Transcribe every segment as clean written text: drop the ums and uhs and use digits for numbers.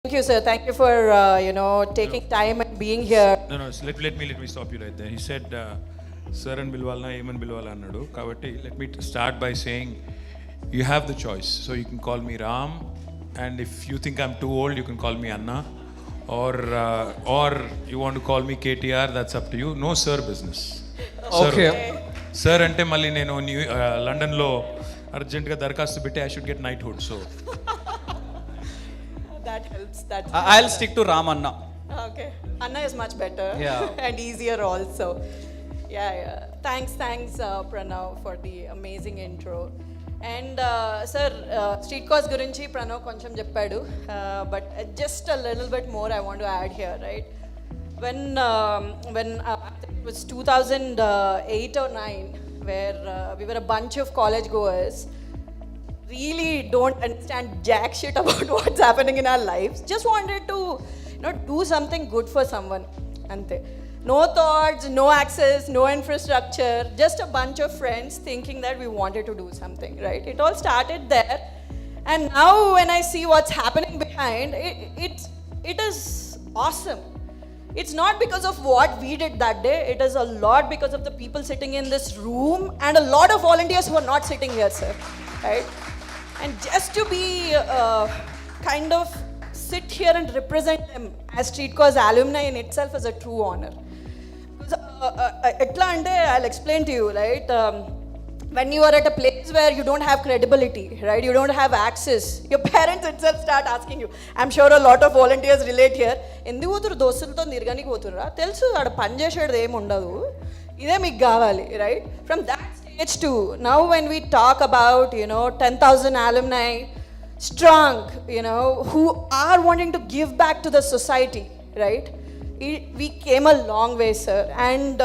Thank you, sir. Thank you for taking time and being here. No. So let me stop you right there. He said, "Sir and Bilwala, Eman Bilwala annadu." Kabatti, let me start by saying, you have the choice. So you can call me Ram, and if you think I'm too old, you can call me Anna, or you want to call me KTR. That's up to you. No sir business. Okay. Sir ante malli nenu London lo urgent ga darkastu bitte I should get knighthood. So That helps. I'll stick to Ramanna. Okay. Anna is much better. Yeah. And easier also. Yeah. Thanks, Pranav, for the amazing intro. And sir, street cars gurinchi Pranav koncham cheppadu. But just a little bit more I want to add here, right? When it was 2008 or 9, where we were a bunch of college goers, really don't understand jack shit about what's happening in our lives. Just wanted to, do something good for someone. Ante. No thoughts, no access, no infrastructure, just a bunch of friends thinking that we wanted to do something, right? It all started there. And now when I see what's happening behind, it is awesome. It's not because of what we did that day. It is a lot because of the people sitting in this room and a lot of volunteers who are not sitting here, sir, right? And just to be kind of sit here and represent them as Street Cause alumni in itself is a true honor. I'll explain to you, right? When you are at a place where you don't have credibility, right? You don't have access. Your parents itself start asking you. I'm sure a lot of volunteers relate here. ఎందుకు పోతురు దోస్తులతో తిరగనికి పోతుర్రా తెలుసు ఆడ పని చేసేది ఏమి ఉండదు ఇదే మీకు కావాలి right from that stage to now when we talk about 10,000 alumni strong who are wanting to give back to the society, right? We came a long way, sir, and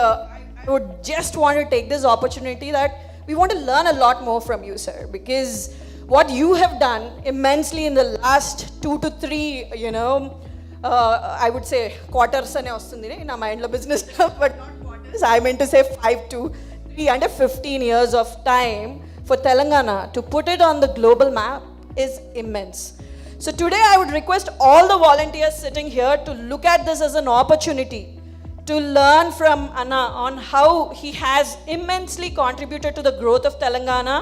I would just want to take this opportunity that we want to learn a lot more from you, sir, because what you have done immensely in the last 2 to 3 I would say quarters ane vastundi na mind lo business but not quarters. I meant to say 5 to 3 and 15 years of time for Telangana to put it on the global map is immense. So today I would request all the volunteers sitting here to look at this as an opportunity to learn from Anna on how he has immensely contributed to the growth of Telangana,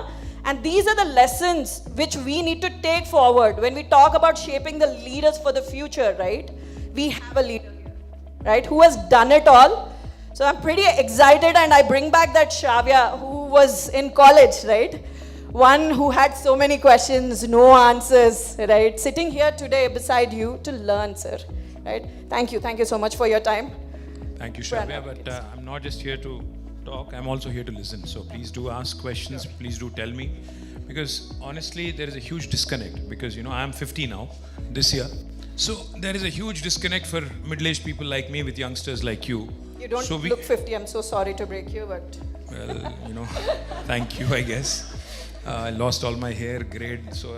and these are the lessons which we need to take forward when we talk about shaping the leaders for the future, right? We have a leader, right, who has done it all. So I'm pretty excited, and I bring back that Shavya who was in college, right? One who had so many questions, no answers, right? Sitting here today beside you to learn, sir, right? Thank you so much for your time. thank you, Shavya, but I'm not just here to talk, I'm also here to listen. So please do ask questions, please do tell me, because honestly there is a huge disconnect, because I'm 50 now this year. So there is a huge disconnect for middle-aged people like me with youngsters like you. You don't look 50, I'm so sorry to break you, but Well, thank you, I guess. I lost all my hair, grade, so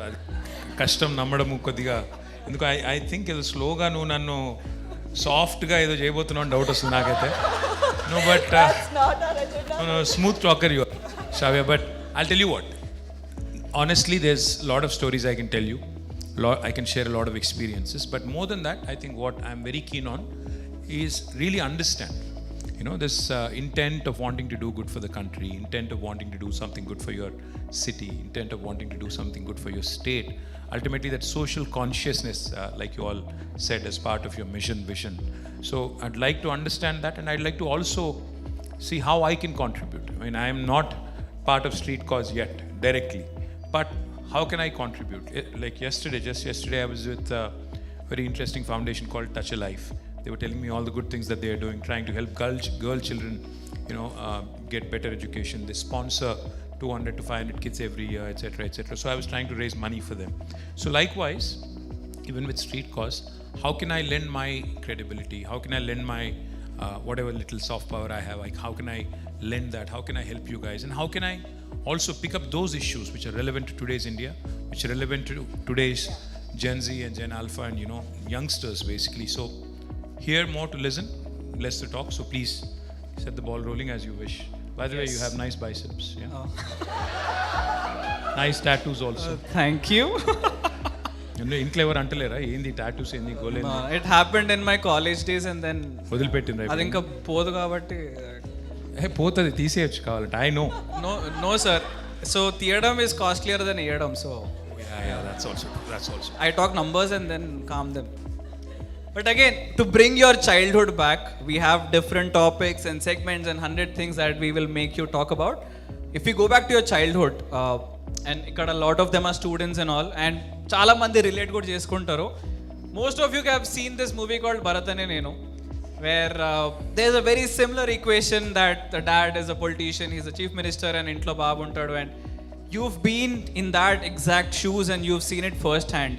కష్టం నమ్మడము కొద్దిగా ఎందుకు I think ఏదో స్లోగా నువ్వు నన్ను సాఫ్ట్గా ఏదో చేయబోతున్నావు doubt వస్తుంది నాకైతే no but that's not our agenda. Smooth talker you Shavya, but I'll tell you what, honestly there's a lot of stories I can tell you, I can share a lot of experiences, but more than that I think what I'm very keen on is really understand this intent of wanting to do good for the country, intent of wanting to do something good for your city, intent of wanting to do something good for your state, ultimately that social consciousness, like you all said, as part of your mission vision. So I'd like to understand that, and I'd like to also see how I can contribute. I mean, I am not part of Street Cause yet directly, but how can I contribute? Like just yesterday I was with a very interesting foundation called Touch a Life. They were telling me all the good things that they are doing, trying to help girl children, get better education. They sponsor 200 to 500 kids every year, etc., etc. So I was trying to raise money for them. So likewise, even with Street Cause, how can I lend my credibility? How can I lend my whatever little soft power I have? Like, how can I lend that? How can I help you guys? And how can I also pick up those issues which are relevant to today's India, which are relevant to today's Gen Z and Gen Alpha and youngsters basically. So here more to listen, less to talk. So please set the ball rolling as you wish. By the way, you have nice biceps. Yeah? Nice tattoos also. Thank you. ఇంట్లో ఎవరు అంటలేరా ఏంది tattoos ఏంది గోలేదు it happened in my college days and then వదిలిపెట్టింది అది ఇంకా పోదు కాబట్టి పోతుంది తీసేయచ్చు కావాలంటే I know no sir so తీయడం ఈస్ కాస్ట్లియర్ దెన్ ఇయ్యడం so that's also I talk numbers and then calm them. But again, to bring your childhood back, we have different topics and segments and 100 things that we will make you talk about. If we go back to your childhood, and ikkada a lot of them are students and all, and chaala mandi relate kuda cheskuntaru. Most of you have seen this movie called Bharatane Nenu, where there's a very similar equation that the dad is a politician, he's a chief minister and intlo babu untadu, and you've been in that exact shoes and you've seen it firsthand.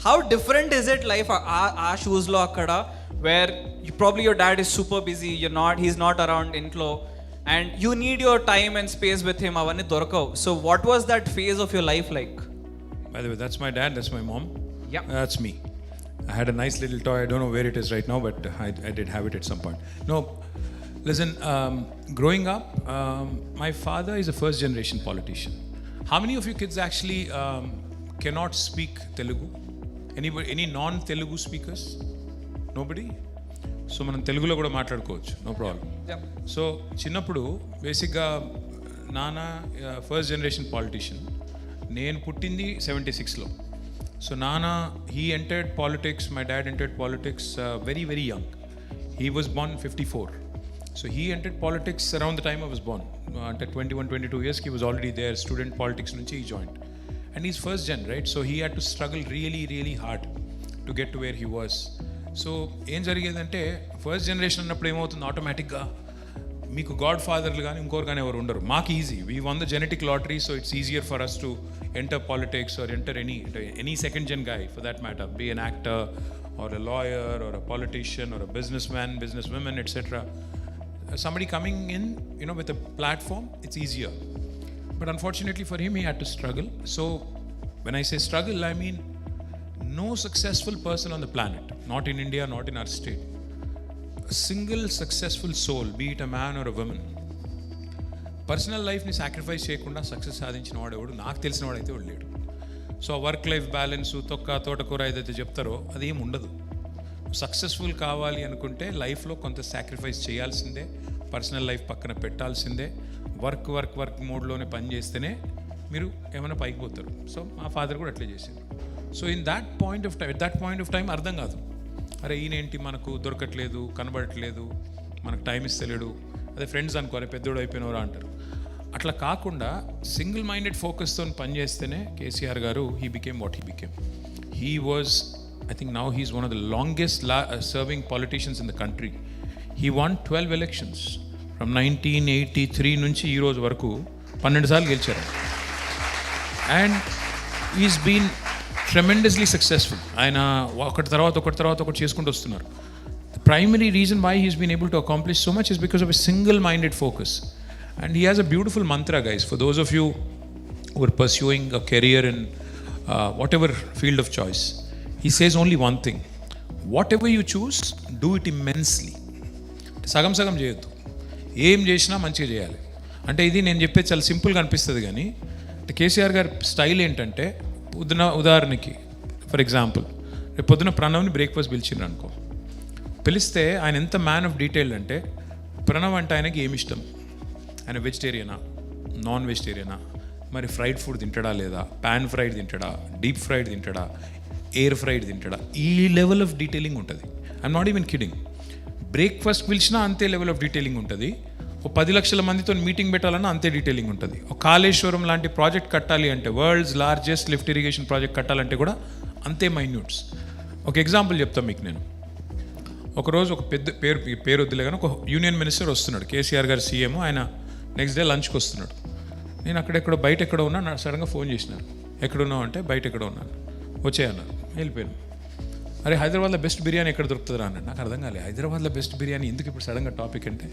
How different is it life our shoes lo akkada, where probably your dad is super busy, he's not around intlo, and you need your time and space with him, avanni dorakav. So what was that phase of your life like? By the way, that's my dad, that's my mom. Yeah. That's me. I had a nice little toy. I don't know where it is right now, but I did have it at some point. No, listen, growing up, my father is a first generation politician. How many of you kids actually cannot speak Telugu? Any non-Telugu speakers? Nobody? So మనం తెలుగులో కూడా మాట్లాడుకోవచ్చు, no problem. So చిన్నప్పుడు బేసిక్గా నాన్న first generation politician. నేను పుట్టింది 76లో. So నాన్న he entered politics, my dad entered politics very very young. He was born 54. So he entered politics around the time I was born. At 21-22 years, he was already there. Student politics nunchi he joined. And he's first gen, right? So he had to struggle really, really hard to get to where he was. So ఏం జరిగేదంటే first generation అన్నప్పుడు ఏమవుతుంది, ఆటోమేటిక్గా మీకు God ఫాదర్లు కానీ ఇంకోరు కానీ ఎవరు ఉండరు. మాకు easy, we won the genetic lottery, so it's easier for us to enter politics or enter any second gen guy for that matter, be an actor or a lawyer or a politician or a businessman, businesswoman, etc. Somebody coming in, with a platform, it's easier. But unfortunately for him, he had to struggle. So when I say struggle, I mean no successful person on the planet, not in India, not in our state, a single successful soul, be it a man or a woman, personal లైఫ్ని sacrifice చేయకుండా success సాధించిన వాడు ఎవడు నాకు తెలిసిన వాడైతే వాడు లేడు. సో వర్క్ లైఫ్ బ్యాలెన్స్, తోటకూర ఏదైతే చెప్తారో అది ఏమి ఉండదు. సక్సెస్ఫుల్ కావాలి అనుకుంటే లైఫ్లో కొంత సాక్రిఫైస్ చేయాల్సిందే, పర్సనల్ లైఫ్ పక్కన పెట్టాల్సిందే, వర్క్ మోడ్లోనే పని చేస్తేనే మీరు ఏమైనా పైకి పోతారు. సో మా ఫాదర్ కూడా అట్లే చేశారు. So at that point of time అర్థం కాదు, అరే ఈయనేంటి మనకు దొరకట్లేదు, కనబడట్లేదు, మనకు టైం ఇస్తలేడు, అదే ఫ్రెండ్స్ అనుకోవాలి పెద్దోడు అయిపోయినవరా అంటారు. అట్లా కాకుండా సింగిల్ మైండెడ్ ఫోకస్తో పనిచేస్తేనే కేసీఆర్ గారు he became what he became. He was, I think now he's one of the longest serving politicians in the country. He won 12 elections from 1983 నుంచి ఈ రోజు వరకు 12 సార్లు గెలిచారు. And he's been tremendously successful. ఆయన ఒకటి తర్వాత ఒకటి చేసుకుంటూ వస్తున్నారు. The primary reason why he's been able to accomplish so much is because of a single-minded focus. And he has a beautiful mantra, guys, for those of you who are pursuing a career in whatever field of choice. He says only one thing: whatever you choose, do it immensely. సగం చేయొద్దు, ఏం చేసినా మంచిగా చేయాలి. అంటే ఇది నేను చెప్పేది చాలా సింపుల్గా అనిపిస్తుంది, కానీ కేసీఆర్ గారి స్టైల్ ఏంటంటే ఉదాహరణకి ఫర్ ఎగ్జాంపుల్ రేపు పొద్దున ప్రణవ్ని బ్రేక్ఫాస్ట్ పిలిచిండ్రు అనుకో, పిలిస్తే ఆయన ఎంత మ్యాన్ ఆఫ్ డీటెయిల్ అంటే ప్రణవ్ అంటే ఆయనకి ఏమి ఇష్టం, ఆయన వెజిటేరియనా నాన్ వెజిటేరియనా, మరి ఫ్రైడ్ ఫుడ్ తింటాడా లేదా, పాన్ ఫ్రైడ్ తింటాడా, డీప్ ఫ్రైడ్ తింటాడా, ఎయిర్ ఫ్రైడ్ తింటాడా, ఈ లెవెల్ ఆఫ్ డీటెయిలింగ్ ఉంటుంది. I'm not even kidding. Breakfast పిలిచినా అంతే లెవెల్ ఆఫ్ డీటెయిలింగ్ ఉంటుంది. ఒక 10 లక్షల మందితో మీటింగ్ పెట్టాలన్నా అంతే డీటెయిలింగ్ ఉంటుంది. ఒక కాళేశ్వరం లాంటి ప్రాజెక్ట్ కట్టాలి అంటే, world's largest lift irrigation project కట్టాలంటే కూడా అంతే మైన్యూట్స్. ఒక ఎగ్జాంపుల్ చెప్తాను మీకు నేను. ఒకరోజు ఒక పెద్ద పేరు వద్దులే కానీ ఒక యూనియన్ మినిస్టర్ వస్తున్నాడు, కేసీఆర్ గారు సీఎం, ఆయన నెక్స్ట్ డే లంచ్కి వస్తున్నాడు. నేను అక్కడెక్కడో బయట ఎక్కడో ఉన్నా, నాకు సడన్గా ఫోన్ చేసినారు, ఎక్కడున్నావు అంటే బయట ఎక్కడో ఉన్నాను, వచ్చేయన్నారు, వెళ్ళిపోయాను. అరే హైదరాబాద్లో బెస్ట్ బిర్యానీ ఎక్కడ దొరుకుతుందా అన్నాడు. నాకు అర్థం కాలేదు, హైదరాబాద్లో బెస్ట్ బిర్యానీ ఎందుకు ఇప్పుడు సడన్గా టాపిక్ అంటే,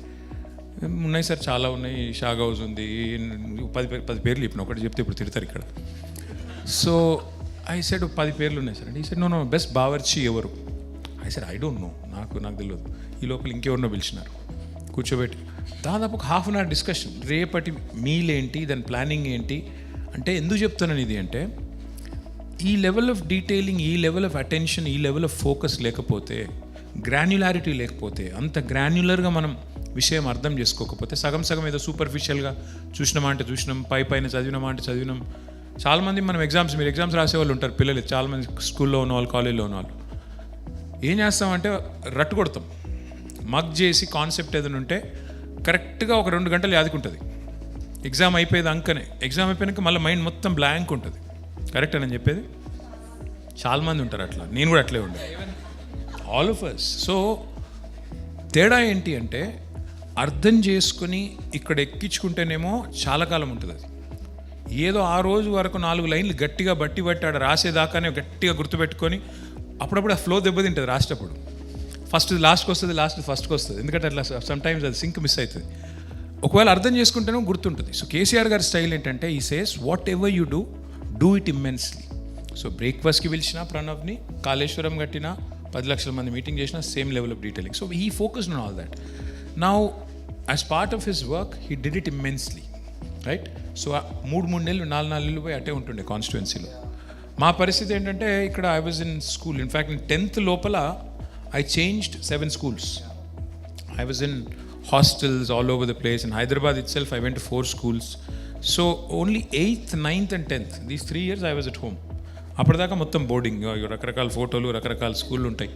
ఉన్నాయి సార్ చాలా ఉన్నాయి, షాగ్ హౌస్ ఉంది, 10 పేర్లు చెప్పిన, ఒకటి చెప్తే ఇప్పుడు తిడతారు ఇక్కడ. సో ఐ సెడ్ 10 పేర్లు ఉన్నాయి సార్ అంటే, ఈ సెడ్ నో బెస్ట్ బావర్చి ఎవరు, I said I don't know, నాకు తెలియదు. ఈ లోపల ఇంకెవరినో పిలిచినారు, కూర్చోబెట్టి దాదాపు ఒక హాఫ్ అన్ అవర్ డిస్కషన్, రేపటి మీల్ ఏంటి, దాని ప్లానింగ్ ఏంటి అంటే. ఎందుకు చెప్తున్నాను ఇది అంటే, ఈ లెవెల్ ఆఫ్ డీటెయిలింగ్, ఈ లెవెల్ ఆఫ్ అటెన్షన్, ఈ లెవెల్ ఆఫ్ ఫోకస్ లేకపోతే, గ్రాన్యులారిటీ లేకపోతే, అంత గ్రాన్యులర్గా మనం విషయం అర్థం చేసుకోకపోతే, సగం సగం ఏదో సూపర్ఫిషియల్గా చూసినామా అంటే చూసినాం, పైన చదివినామా అంటే చదివినాం. చాలామంది మనం మీరు ఎగ్జామ్స్ రాసేవాళ్ళు ఉంటారు పిల్లలు, చాలామంది స్కూల్లో ఉన్నవాళ్ళు, కాలేజీలో ఉన్నవాళ్ళు. ఏం చేస్తామంటే రట్టు కొడతాం, మగ్ చేసి కాన్సెప్ట్ ఏదైనా ఉంటే కరెక్ట్గా ఒక 2 గంటలు యాదుకుంటుంది. ఎగ్జామ్ అయిపోయేది అంకనే, ఎగ్జామ్ అయిపోయాక మళ్ళీ మైండ్ మొత్తం బ్లాంక్ ఉంటుంది. కరెక్ట్ అని చెప్పేది? చాలామంది ఉంటారు అట్లా, నేను కూడా అట్లే ఉండే, ఆల్ ఆఫ్ అస్. సో తేడా ఏంటి అంటే, అర్థం చేసుకుని ఇక్కడ ఎక్కించుకుంటేనేమో చాలా కాలం ఉంటుంది. అది ఏదో ఆ రోజు వరకు 4 లైన్లు గట్టిగా బట్టి ఆడ రాసేదాకానే గట్టిగా గుర్తుపెట్టుకొని అప్పుడప్పుడు ఆ ఫ్లో దెబ్బతింటుంది రాసేటప్పుడు. ఫస్ట్ లాస్ట్కి వస్తుంది, లాస్ట్ ఫస్ట్కి వస్తుంది. ఎందుకంటే అట్లా సమ్టైమ్స్ అది సింక్ మిస్ అవుతుంది. ఒకవేళ అర్థం చేసుకుంటేనే గుర్తుంటుంది. సో కేసీఆర్ గారి స్టైల్ ఏంటంటే, ఈ says what ever you do it immensely. So బ్రేక్ఫాస్ట్కి పిలిచిన ప్రణవ్ని, కాళేశ్వరం కట్టిన 10 లక్షల మంది మీటింగ్ చేసిన, same level of detailing. So he focused on all that. Now as part of his work he did it immensely, right? So 3 నెలలు 4 నెలలు పోయి అటే ఉంటుండే కాన్స్టిట్యుయెన్సీలో. మా పరిస్థితి ఏంటంటే, ఇక్కడ I was in school, in fact నేను 10th లోపల I changed 7 schools. I was in hostels all over the place. In Hyderabad itself, I went to 4 schools. So only 8th, 9th and 10th, these 3 years I was at home. అప్పటిదాకా మొత్తం boarding, రకరకాల ఫోటోలు, రకరకాల స్కూళ్ళు ఉంటాయి.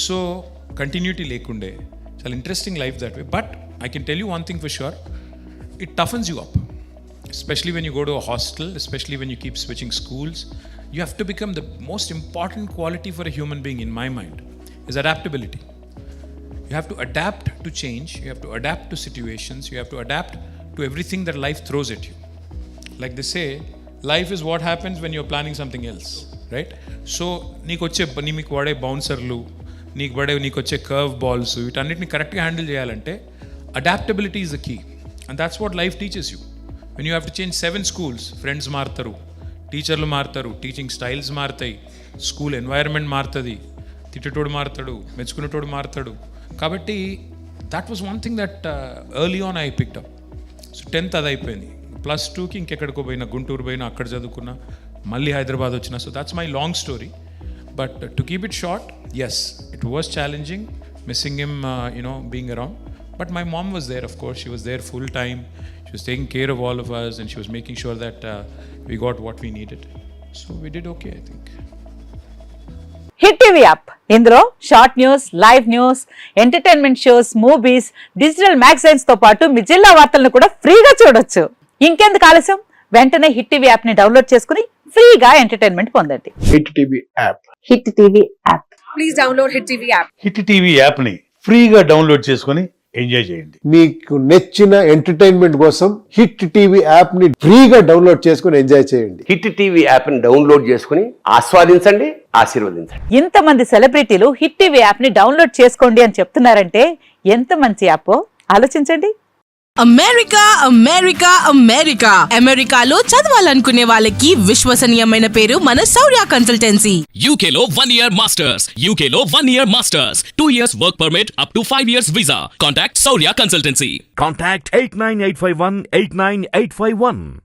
So continuity లేకుండే, చాలా interesting life that way. But I can tell you one thing for sure, it toughens you up. Especially when you go to a hostel, especially when you keep switching schools, you have to become the most important quality for a human being, in my mind, is adaptability. You have to adapt to change, you have to adapt to situations, you have to adapt to everything that life throws at you. Like they say, life is what happens when you're planning something else, right? So నీకు వాడే బౌన్సర్లు, నీకు వచ్చే curve balls, వీటన్నిటిని కరెక్ట్గా handle చేయాలంటే adaptability is the key. And that's what life teaches you. When you have to change 7 schools, friends మారుతారు, టీచర్లు మారుతారు, టీచింగ్ స్టైల్స్ మారుతాయి, స్కూల్ ఎన్వైరన్మెంట్ మారుతుంది, తిట్టేటోడు మారుతాడు, మెచ్చుకునేటోడు మారుతాడు. కాబట్టి that was one thing that early on I picked up. So 10th అది అయిపోయింది. +2కి ఇంకెక్కడికో పోయినా, గుంటూరు పోయినా, అక్కడ చదువుకున్నా, మళ్ళీ హైదరాబాద్ వచ్చిన. So that's my long story. But to keep it short, yes, it was challenging, missing him, being around. But my mom was there, of course. She was there full time. She was taking care of all of us, and she was making sure that we got what we needed. So we did okay, I think. Hit TV app, ఇందులో short news, live news, entertainment shows, movies, digital magazines తో పాటు మీ జిల్లా వార్తలను కూడా ఫ్రీగా చూడొచ్చు. ఇంకెందుకు ఆలస్యం, వెంటనే హిట్ టీవీ యాప్ ని డౌన్లోడ్ చేసుకుని ఫ్రీగా ఎంటర్టైన్మెంట్ పొందండి. Hit TV app, hit TV app, please download hit TV app. Hit TV app ని ఫ్రీగా డౌన్లోడ్ చేసుకుని ఎంజాయ్ చేయండి. మీకు నచ్చిన ఎంటర్టైన్మెంట్ కోసం హిట్ టీవీ యాప్ ని ఫ్రీగా డౌన్లోడ్ చేసుకుని ఎంజాయ్ చేయండి. హిట్ టీవీ యాప్ ని డౌన్లోడ్ చేసుకుని ఆస్వాదించండి, ఆశీర్వదించండి. ఇంతమంది సెలబ్రిటీలు హిట్ టీవీ యాప్ ని డౌన్లోడ్ చేసుకోండి అని చెప్తున్నారంటే ఎంత మంచి యాప్ ఆలోచించండి. అమెరికా అమెరికా అమెరికా అమెరికాలో చదవాలనుకునే వాళ్ళకి విశ్వసనీయమైన పేరు మన శౌర్య కన్సల్టెన్సీ. UK లో 1 year masters, UK లో 1 year masters, 2 years work permit up to 5 years visa. Contact Saurya Consultancy. Contact 89851 89851.